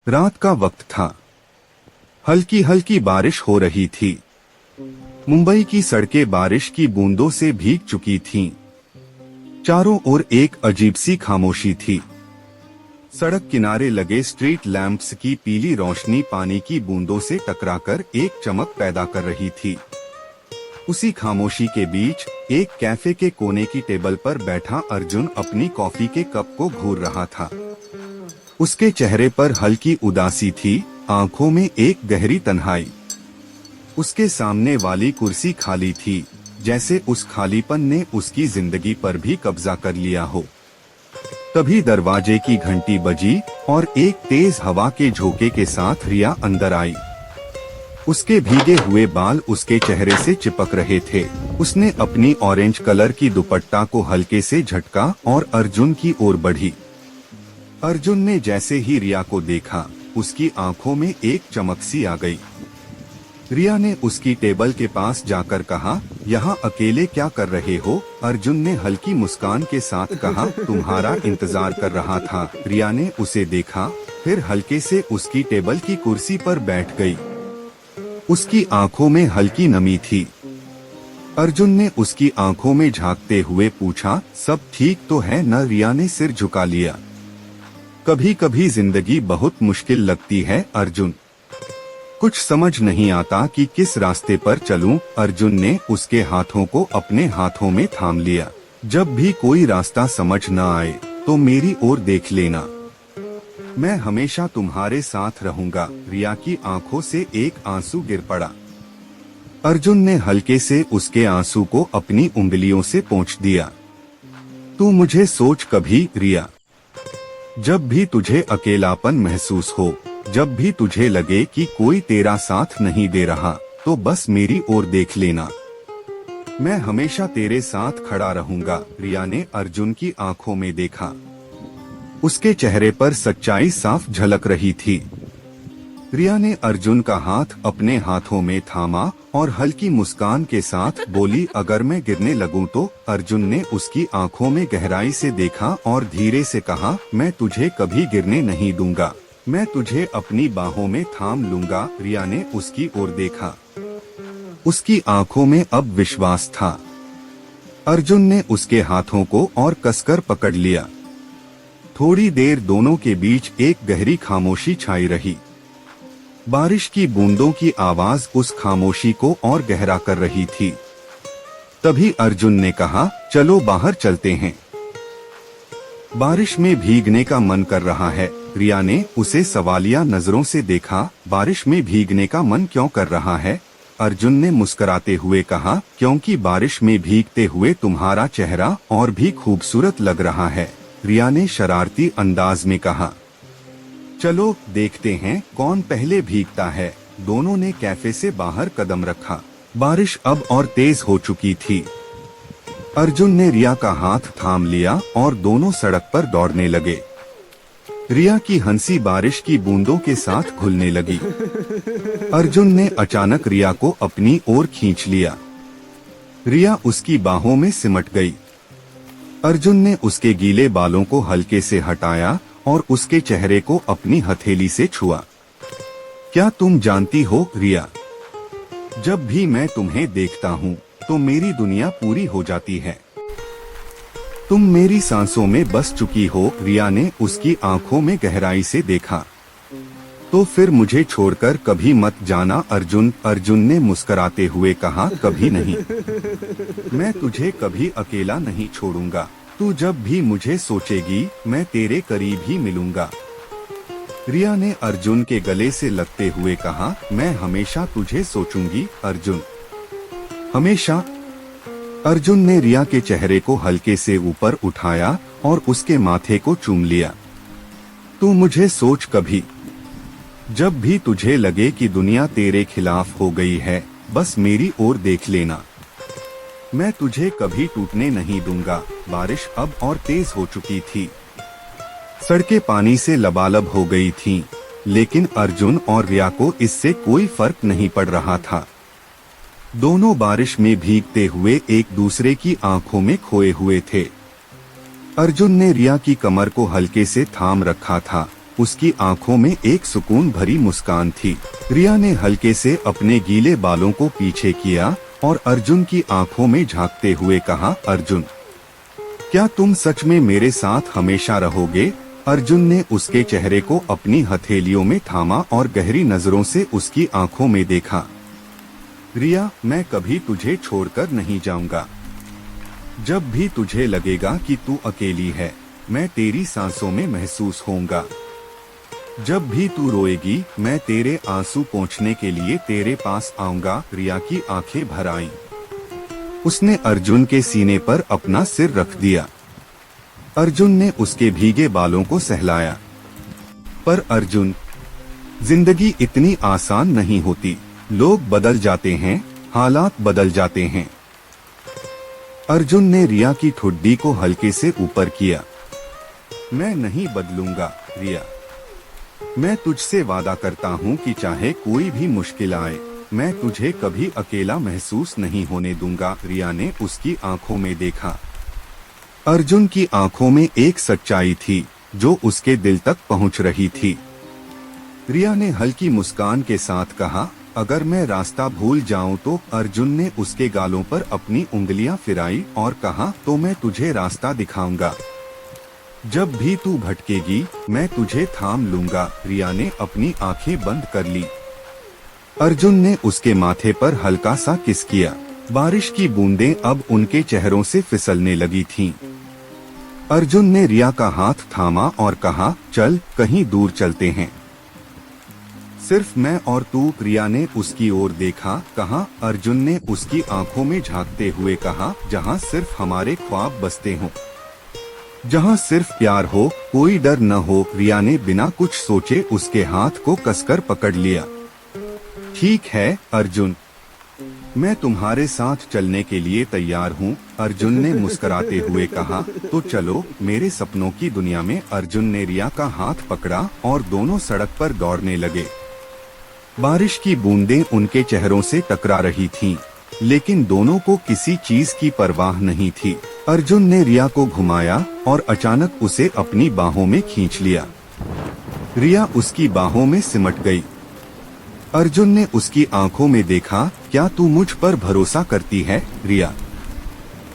रात का वक्त था। हल्की हल्की बारिश हो रही थी। मुंबई की सड़कें बारिश की बूंदों से भीग चुकी थीं। चारों ओर एक अजीब सी खामोशी थी। सड़क किनारे लगे स्ट्रीट लैंप्स की पीली रोशनी पानी की बूंदों से टकराकर एक चमक पैदा कर रही थी। उसी खामोशी के बीच एक कैफे के कोने की टेबल पर बैठा अर्जुन अपनी कॉफी के कप को घूर रहा था। उसके चेहरे पर हल्की उदासी थी, आंखों में एक गहरी तन्हाई। उसके सामने वाली कुर्सी खाली थी, जैसे उस खालीपन ने उसकी जिंदगी पर भी कब्जा कर लिया हो। तभी दरवाजे की घंटी बजी और एक तेज हवा के झोंके के साथ रिया अंदर आई। उसके भीगे हुए बाल उसके चेहरे से चिपक रहे थे। उसने अपनी ऑरेंज कलर की दुपट्टा को हल्के से झटका और अर्जुन की ओर बढ़ी। अर्जुन ने जैसे ही रिया को देखा, उसकी आंखों में एक चमक सी आ गई। रिया ने उसकी टेबल के पास जाकर कहा, यहाँ अकेले क्या कर रहे हो? अर्जुन ने हल्की मुस्कान के साथ कहा, तुम्हारा इंतजार कर रहा था। रिया ने उसे देखा, फिर हल्के से उसकी टेबल की कुर्सी पर बैठ गई। उसकी आंखों में हल्की नमी थी। अर्जुन ने उसकी आंखों में झांकते हुए पूछा, सब ठीक तो है न? रिया ने सिर झुका लिया। कभी कभी जिंदगी बहुत मुश्किल लगती है अर्जुन। कुछ समझ नहीं आता कि किस रास्ते पर चलूं। अर्जुन ने उसके हाथों को अपने हाथों में थाम लिया। जब भी कोई रास्ता समझ न आए तो मेरी ओर देख लेना, मैं हमेशा तुम्हारे साथ रहूंगा। रिया की आंखों से एक आंसू गिर पड़ा। अर्जुन ने हल्के से उसके आंसू को अपनी उंगलियों से पोंछ दिया। तू मुझे सोच कभी रिया, जब भी तुझे अकेलापन महसूस हो, जब भी तुझे लगे कि कोई तेरा साथ नहीं दे रहा, तो बस मेरी ओर देख लेना, मैं हमेशा तेरे साथ खड़ा रहूंगा। रिया ने अर्जुन की आंखों में देखा। उसके चेहरे पर सच्चाई साफ झलक रही थी। रिया ने अर्जुन का हाथ अपने हाथों में थामा और हल्की मुस्कान के साथ बोली, अगर मैं गिरने लगूं तो? अर्जुन ने उसकी आंखों में गहराई से देखा और धीरे से कहा, मैं तुझे कभी गिरने नहीं दूंगा, मैं तुझे अपनी बाहों में थाम लूंगा। रिया ने उसकी ओर देखा। उसकी आंखों में अब विश्वास था। अर्जुन ने उसके हाथों को और कसकर पकड़ लिया। थोड़ी देर दोनों के बीच एक गहरी खामोशी छाई रही। बारिश की बूंदों की आवाज उस खामोशी को और गहरा कर रही थी। तभी अर्जुन ने कहा, चलो बाहर चलते हैं, बारिश में भीगने का मन कर रहा है। रिया ने उसे सवालिया नजरों से देखा। बारिश में भीगने का मन क्यों कर रहा है? अर्जुन ने मुस्कुराते हुए कहा, क्योंकि बारिश में भीगते हुए तुम्हारा चेहरा और भी खूबसूरत लग रहा है। रिया ने शरारती अंदाज में कहा, चलो देखते हैं कौन पहले भीगता है। दोनों ने कैफे से बाहर कदम रखा। बारिश अब और तेज हो चुकी थी। अर्जुन ने रिया का हाथ थाम लिया और दोनों सड़क पर दौड़ने लगे। रिया की हंसी बारिश की बूंदों के साथ घुलने लगी। अर्जुन ने अचानक रिया को अपनी ओर खींच लिया। रिया उसकी बाहों में सिमट गई। अर्जुन ने उसके गीले बालों को हल्के से हटाया और उसके चेहरे को अपनी हथेली से छुआ। क्या तुम जानती हो रिया, जब भी मैं तुम्हें देखता हूँ तो मेरी दुनिया पूरी हो जाती है। तुम मेरी सांसों में बस चुकी हो। रिया ने उसकी आंखों में गहराई से देखा। तो फिर मुझे छोड़कर कभी मत जाना अर्जुन ने मुस्कुराते हुए कहा, कभी नहीं, मैं तुझे कभी अकेला नहीं छोड़ूंगा। तू जब भी मुझे सोचेगी मैं तेरे करीब ही मिलूंगा। रिया ने अर्जुन के गले से लगते हुए कहा, मैं हमेशा तुझे सोचूंगी अर्जुन, हमेशा। अर्जुन ने रिया के चेहरे को हल्के से ऊपर उठाया और उसके माथे को चूम लिया। तू मुझे सोच कभी, जब भी तुझे लगे कि दुनिया तेरे खिलाफ हो गई है, बस मेरी ओर देख लेना, मैं तुझे कभी टूटने नहीं दूंगा। बारिश अब और तेज हो चुकी थी। सड़कें पानी से लबालब हो गई थीं, लेकिन अर्जुन और रिया को इससे कोई फर्क नहीं पड़ रहा था। दोनों बारिश में भीगते हुए एक दूसरे की आंखों में खोए हुए थे। अर्जुन ने रिया की कमर को हल्के से थाम रखा था उसकी आंखों में एक सुकून भरी मुस्कान थी। रिया ने हल्के से अपने गीले बालों को पीछे किया और अर्जुन की आंखों में झांकते हुए कहा, अर्जुन, क्या तुम सच में मेरे साथ हमेशा रहोगे? अर्जुन ने उसके चेहरे को अपनी हथेलियों में थामा और गहरी नजरों से उसकी आंखों में देखा। रिया, मैं कभी तुझे छोड़कर नहीं जाऊंगा। जब भी तुझे लगेगा कि तू अकेली है, मैं तेरी सांसों में महसूस होऊंगा। जब भी तू रोएगी, मैं तेरे आंसू पोंछने के लिए तेरे पास आऊंगा। रिया की आंखें भर आईं। उसने अर्जुन के सीने पर अपना सिर रख दिया। अर्जुन ने उसके भीगे बालों को सहलाया। पर अर्जुन, जिंदगी इतनी आसान नहीं होती। लोग बदल जाते हैं, हालात बदल जाते हैं। अर्जुन ने रिया की ठुड्डी को हल्के से ऊपर किया। मैं नहीं बदलूंगा रिया। मैं तुझसे वादा करता हूँ कि चाहे कोई भी मुश्किल आए, मैं तुझे कभी अकेला महसूस नहीं होने दूंगा। रिया ने उसकी आंखों में देखा। अर्जुन की आंखों में एक सच्चाई थी जो उसके दिल तक पहुंच रही थी। रिया ने हल्की मुस्कान के साथ कहा, अगर मैं रास्ता भूल जाऊं तो? अर्जुन ने उसके गालों पर अपनी उंगलियां फिराई और कहा, तो मैं तुझे रास्ता दिखाऊंगा। जब भी तू भटकेगी, मैं तुझे थाम लूंगा। रिया ने अपनी आंखें बंद कर ली। अर्जुन ने उसके माथे पर हल्का सा किस किया। बारिश की बूंदें अब उनके चेहरों से फिसलने लगी थीं। अर्जुन ने रिया का हाथ थामा और कहा, चल कहीं दूर चलते हैं, सिर्फ मैं और तू। रिया ने उसकी ओर देखा। कहा, अर्जुन ने उसकी आंखों में झांकते हुए कहा, जहाँ सिर्फ हमारे ख्वाब बसते हों, जहाँ सिर्फ प्यार हो, कोई डर न हो। रिया ने बिना कुछ सोचे उसके हाथ को कसकर पकड़ लिया। ठीक है अर्जुन, मैं तुम्हारे साथ चलने के लिए तैयार हूँ। अर्जुन ने मुस्कुराते हुए कहा, तो चलो मेरे सपनों की दुनिया में। अर्जुन ने रिया का हाथ पकड़ा और दोनों सड़क पर दौड़ने लगे। बारिश की बूंदें उनके चेहरों से टकरा रही थीं, लेकिन दोनों को किसी चीज की परवाह नहीं थी। अर्जुन ने रिया को घुमाया और अचानक उसे अपनी बाहों में खींच लिया। रिया उसकी बाहों में सिमट गई। अर्जुन ने उसकी आंखों में देखा। क्या तू मुझ पर भरोसा करती है रिया?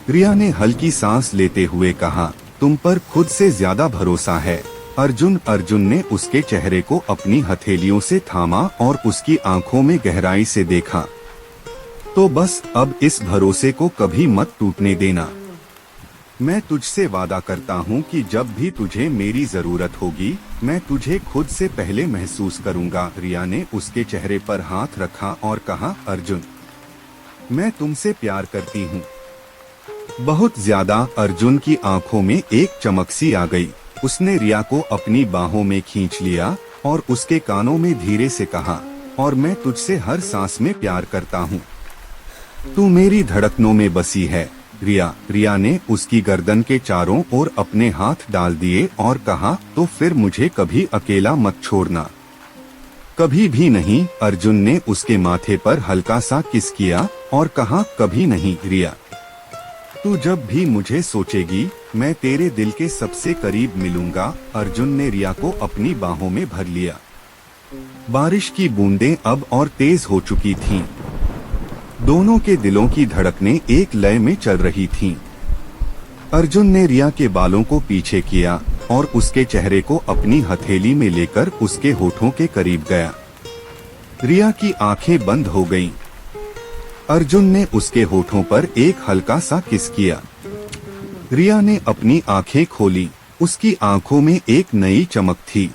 रिया ने हल्की सांस लेते हुए कहा, तुम पर खुद से ज्यादा भरोसा है अर्जुन। अर्जुन ने उसके चेहरे को अपनी हथेलियों से थामा और उसकी आंखों में गहराई से देखा। तो बस अब इस भरोसे को कभी मत टूटने देना। मैं तुझसे वादा करता हूँ कि जब भी तुझे मेरी जरूरत होगी, मैं तुझे खुद से पहले महसूस करूँगा। रिया ने उसके चेहरे पर हाथ रखा और कहा, अर्जुन, मैं तुमसे प्यार करती हूँ, बहुत ज्यादा। अर्जुन की आंखों में एक चमक सी आ गई। उसने रिया को अपनी बाहों में खींच लिया और उसके कानों में धीरे से कहा, और मैं तुझसे हर सांस में प्यार करता हूँ। तू मेरी धड़कनों में बसी है रिया। रिया ने उसकी गर्दन के चारों ओर अपने हाथ डाल दिए और कहा, तो फिर मुझे कभी अकेला मत छोड़ना, कभी भी नहीं। अर्जुन ने उसके माथे पर हल्का सा किस किया और कहा, कभी नहीं रिया। तू जब भी मुझे सोचेगी, मैं तेरे दिल के सबसे करीब मिलूंगा। अर्जुन ने रिया को अपनी बाहों में भर लिया। बारिश की बूंदें अब और तेज हो चुकी थीं। दोनों के दिलों की धड़कनें एक लय में चल रही थीं। अर्जुन ने रिया के बालों को पीछे किया और उसके चेहरे को अपनी हथेली में लेकर उसके होठों के करीब गया। रिया की आंखें बंद हो गईं। अर्जुन ने उसके होठों पर एक हल्का सा किस किया। रिया ने अपनी आंखें खोली। उसकी आंखों में एक नई चमक थी।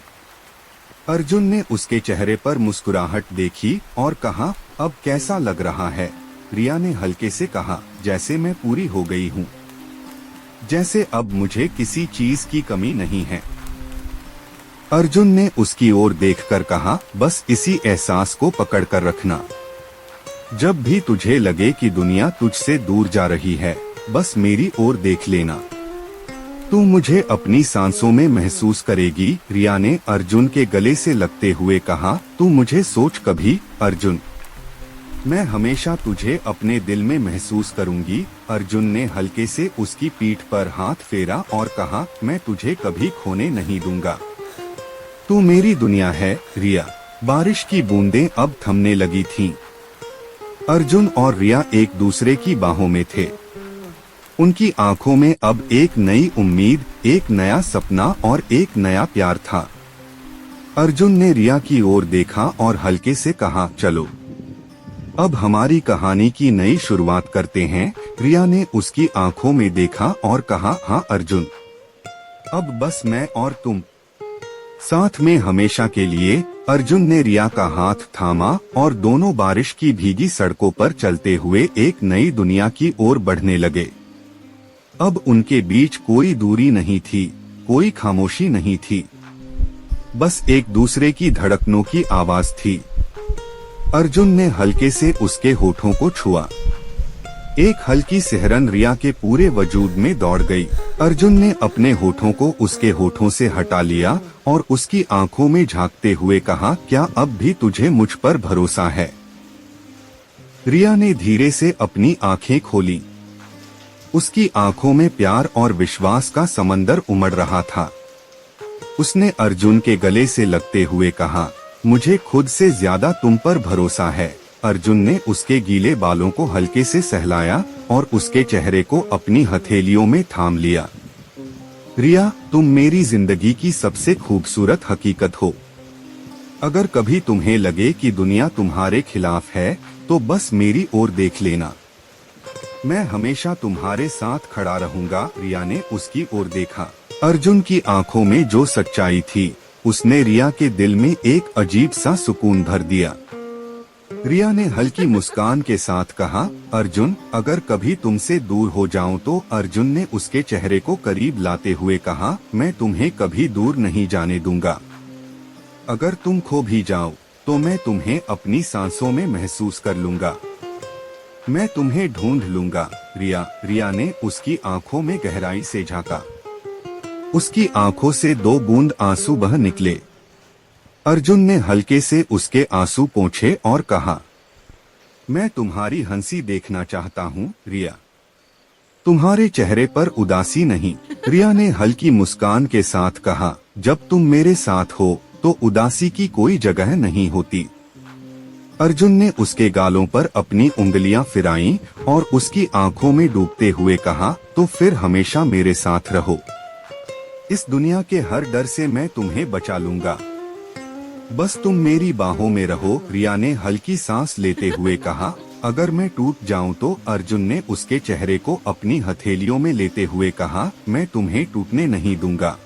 अर्जुन ने उसके चेहरे पर मुस्कुराहट देखी और कहा, अब कैसा लग रहा है? रिया ने हल्के से कहा, जैसे मैं पूरी हो गई हूँ, जैसे अब मुझे किसी चीज की कमी नहीं है। अर्जुन ने उसकी ओर देखकर कहा, बस इसी एहसास को पकड़ कर रखना। जब भी तुझे लगे कि दुनिया तुझसे दूर जा रही है, बस मेरी ओर देख लेना, तू मुझे अपनी सांसों में महसूस करेगी। रिया ने अर्जुन के गले से लगते हुए कहा, तू मुझे सोच कभी अर्जुन, मैं हमेशा तुझे अपने दिल में महसूस करूंगी। अर्जुन ने हल्के से उसकी पीठ पर हाथ फेरा और कहा, मैं तुझे कभी खोने नहीं दूंगा। तू मेरी दुनिया है रिया। बारिश की बूंदें अब थमने लगी थीं। अर्जुन और रिया एक दूसरे की बाहों में थे। उनकी आंखों में अब एक नई उम्मीद, एक नया सपना और एक नया प्यार था। अर्जुन ने रिया की ओर देखा और हल्के से कहा, चलो अब हमारी कहानी की नई शुरुआत करते हैं। रिया ने उसकी आंखों में देखा और कहा, हाँ अर्जुन, अब बस मैं और तुम साथ में हमेशा के लिए। अर्जुन ने रिया का हाथ थामा और दोनों बारिश की भीगी सड़कों पर चलते हुए एक नई दुनिया की ओर बढ़ने लगे। अब उनके बीच कोई दूरी नहीं थी, कोई खामोशी नहीं थी, बस एक दूसरे की धड़कनों की आवाज थी। अर्जुन ने हल्के से उसके होठों को छुआ। एक हल्की सिहरन रिया के पूरे वजूद में दौड़ गई। अर्जुन ने अपने होठों को उसके होठों से हटा लिया और उसकी आंखों में झांकते हुए कहा, क्या अब भी तुझे मुझ पर भरोसा है? रिया ने धीरे से अपनी आंखें खोली। उसकी आंखों में प्यार और विश्वास का समंदर उमड़ रहा था। उसने अर्जुन के गले से लगते हुए कहा, मुझे खुद से ज्यादा तुम पर भरोसा है। अर्जुन ने उसके गीले बालों को हल्के से सहलाया और उसके चेहरे को अपनी हथेलियों में थाम लिया। रिया, तुम मेरी जिंदगी की सबसे खूबसूरत हकीकत हो। अगर कभी तुम्हें लगे कि दुनिया तुम्हारे खिलाफ है, तो बस मेरी ओर देख लेना। मैं हमेशा तुम्हारे साथ खड़ा रहूंगा। रिया ने उसकी ओर देखा। अर्जुन की आंखों में जो सच्चाई थी, उसने रिया के दिल में एक अजीब सा सुकून भर दिया। रिया ने हल्की मुस्कान के साथ कहा, अर्जुन, अगर कभी तुमसे दूर हो जाऊं तो। अर्जुन ने उसके चेहरे को करीब लाते हुए कहा, मैं तुम्हें कभी दूर नहीं जाने दूंगा। अगर तुम खो भी जाओ तो मैं तुम्हें अपनी सांसों में महसूस कर लूंगा। मैं तुम्हें ढूंढ लूंगा। रिया ने उसकी आंखों में गहराई से झांका। उसकी आंखों से 2 बूंद आंसू बह निकले। अर्जुन ने हल्के से उसके आंसू पोंछे और कहा, मैं तुम्हारी हंसी देखना चाहता हूँ रिया, तुम्हारे चेहरे पर उदासी नहीं। रिया ने हल्की मुस्कान के साथ कहा, जब तुम मेरे साथ हो तो उदासी की कोई जगह नहीं होती। अर्जुन ने उसके गालों पर अपनी उंगलियां फिराईं और उसकी आंखों में डूबते हुए कहा, तो फिर हमेशा मेरे साथ रहो। इस दुनिया के हर डर से मैं तुम्हें बचा लूंगा। बस तुम मेरी बाहों में रहो। रिया ने हल्की सांस लेते हुए कहा, अगर मैं टूट जाऊं तो। अर्जुन ने उसके चेहरे को अपनी हथेलियों में लेते हुए कहा, मैं तुम्हें टूटने नहीं दूंगा।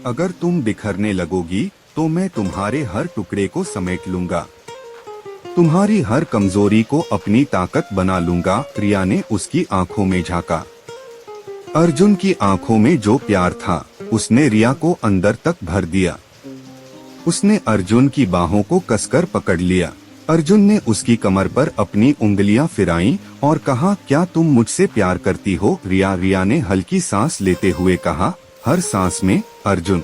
अगर तुम बिखरने लगोगी तो मैं तुम्हारे हर टुकड़े को समेट लूंगा, तुम्हारी हर कमजोरी को अपनी ताकत बना लूंगा। रिया ने उसकी आंखों में झांका। अर्जुन की आंखों में जो प्यार था, उसने रिया को अंदर तक भर दिया। उसने अर्जुन की बाहों को कसकर पकड़ लिया। अर्जुन ने उसकी कमर पर अपनी उंगलियां फिराईं और कहा, क्या तुम मुझसे प्यार करती हो? रिया ने हल्की सांस लेते हुए कहा, हर सांस में। अर्जुन,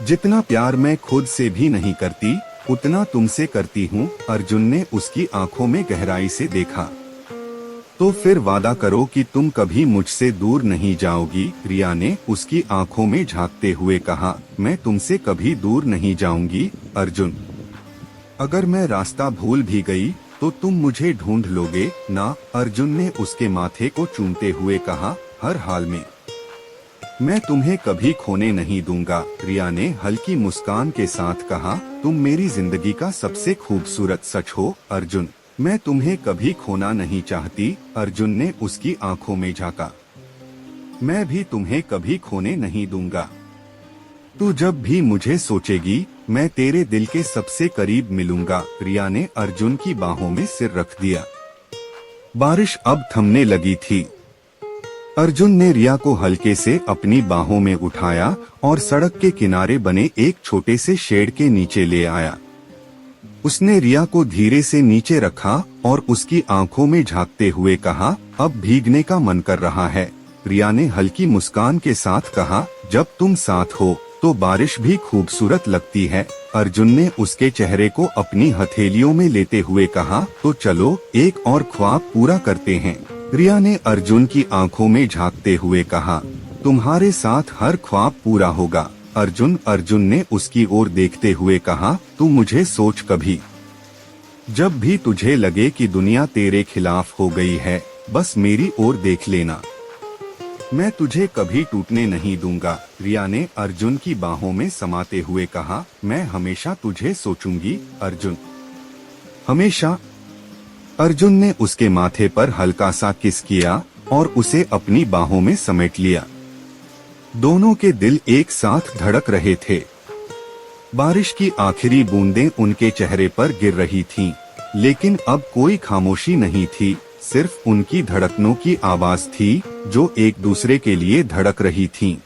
जितना प्यार मैं खुद से भी नहीं करती, उतना तुमसे करती हूँ। अर्जुन ने उसकी आंखों में गहराई से देखा। तो फिर वादा करो कि तुम कभी मुझसे दूर नहीं जाओगी। रिया ने उसकी आंखों में झांकते हुए कहा, मैं तुमसे कभी दूर नहीं जाऊंगी अर्जुन। अगर मैं रास्ता भूल भी गई तो तुम मुझे ढूंढ लोगे ना? अर्जुन ने उसके माथे को चूमते हुए कहा, हर हाल में मैं तुम्हें कभी खोने नहीं दूंगा। रिया ने हल्की मुस्कान के साथ कहा, तुम मेरी जिंदगी का सबसे खूबसूरत सच हो अर्जुन। मैं तुम्हें कभी खोना नहीं चाहती। अर्जुन ने उसकी आंखों में झांका। मैं भी तुम्हें कभी खोने नहीं दूंगा। तू जब भी मुझे सोचेगी, मैं तेरे दिल के सबसे करीब मिलूंगा। रिया ने अर्जुन की बाहों में सिर रख दिया। बारिश अब थमने लगी थी। अर्जुन ने रिया को हल्के से अपनी बाहों में उठाया और सड़क के किनारे बने एक छोटे से शेड के नीचे ले आया। उसने रिया को धीरे से नीचे रखा और उसकी आंखों में झांकते हुए कहा, अब भीगने का मन कर रहा है। रिया ने हल्की मुस्कान के साथ कहा, जब तुम साथ हो तो बारिश भी खूबसूरत लगती है। अर्जुन ने उसके चेहरे को अपनी हथेलियों में लेते हुए कहा, तो चलो एक और ख्वाब पूरा करते हैं। रिया ने अर्जुन की आंखों में झांकते हुए कहा, तुम्हारे साथ हर ख्वाब पूरा होगा। अर्जुन ने उसकी ओर देखते हुए कहा, तू मुझे सोच कभी। जब भी तुझे लगे कि दुनिया तेरे खिलाफ हो गई है, बस मेरी ओर देख लेना, मैं तुझे कभी टूटने नहीं दूंगा। रिया ने अर्जुन की बाहों में समाते हुए कहा, मैं हमेशा तुझे सोचूंगी अर्जुन, हमेशा। अर्जुन ने उसके माथे पर हल्का सा किस किया और उसे अपनी बाहों में समेट लिया। दोनों के दिल एक साथ धड़क रहे थे। बारिश की आखिरी बूंदें उनके चेहरे पर गिर रही थीं, लेकिन अब कोई खामोशी नहीं थी, सिर्फ उनकी धड़कनों की आवाज थी जो एक दूसरे के लिए धड़क रही थीं।